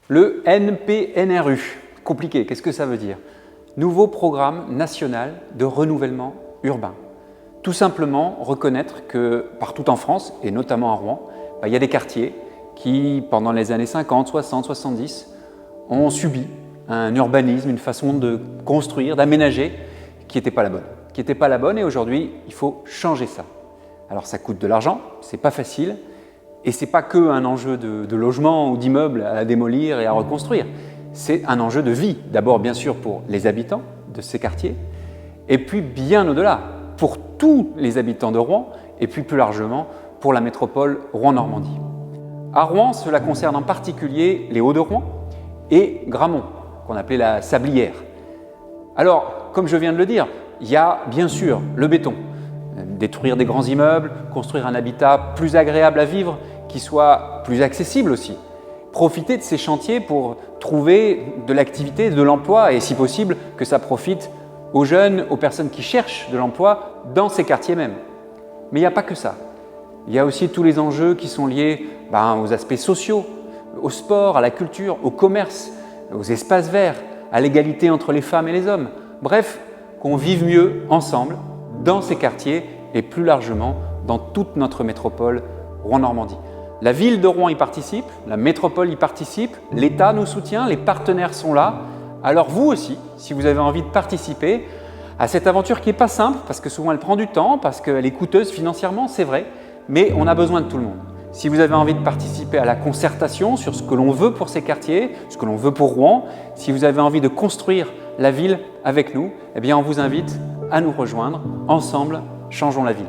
Le NPNRU, compliqué, qu'est-ce que ça veut dire? Nouveau programme national de renouvellement urbain. Tout simplement reconnaître que partout en France, et notamment à Rouen, il y a des quartiers qui, pendant les années 50, 60, 70, ont subi un urbanisme, une façon de construire, d'aménager qui n'était pas la bonne. Qui n'était pas la bonne et aujourd'hui, il faut changer ça. Alors ça coûte de l'argent, c'est pas facile et c'est pas que un enjeu de logement ou d'immeuble à démolir et à reconstruire. C'est un enjeu de vie, d'abord bien sûr pour les habitants de ces quartiers et puis bien au-delà, pour tous les habitants de Rouen et puis plus largement pour la métropole Rouen-Normandie. À Rouen, cela concerne en particulier les Hauts-de-Rouen et Gramont, qu'on appelait la Sablière. Alors, comme je viens de le dire, il y a bien sûr le béton. Détruire des grands immeubles, construire un habitat plus agréable à vivre, qui soit plus accessible aussi. Profiter de ces chantiers pour trouver de l'activité, de l'emploi et si possible que ça profite aux jeunes, aux personnes qui cherchent de l'emploi dans ces quartiers même. Mais il n'y a pas que ça. Il y a aussi tous les enjeux qui sont liés aux aspects sociaux, au sport, à la culture, au commerce, aux espaces verts, à l'égalité entre les femmes et les hommes. Bref, qu'on vive mieux ensemble dans ces quartiers et plus largement dans toute notre métropole Rouen-Normandie. La ville de Rouen y participe, la métropole y participe, l'État nous soutient, les partenaires sont là. Alors vous aussi, si vous avez envie de participer à cette aventure qui n'est pas simple, parce que souvent elle prend du temps, parce qu'elle est coûteuse financièrement, c'est vrai, mais on a besoin de tout le monde. Si vous avez envie de participer à la concertation sur ce que l'on veut pour ces quartiers, ce que l'on veut pour Rouen, si vous avez envie de construire la ville avec nous, eh bien on vous invite à nous rejoindre. Ensemble, changeons la ville.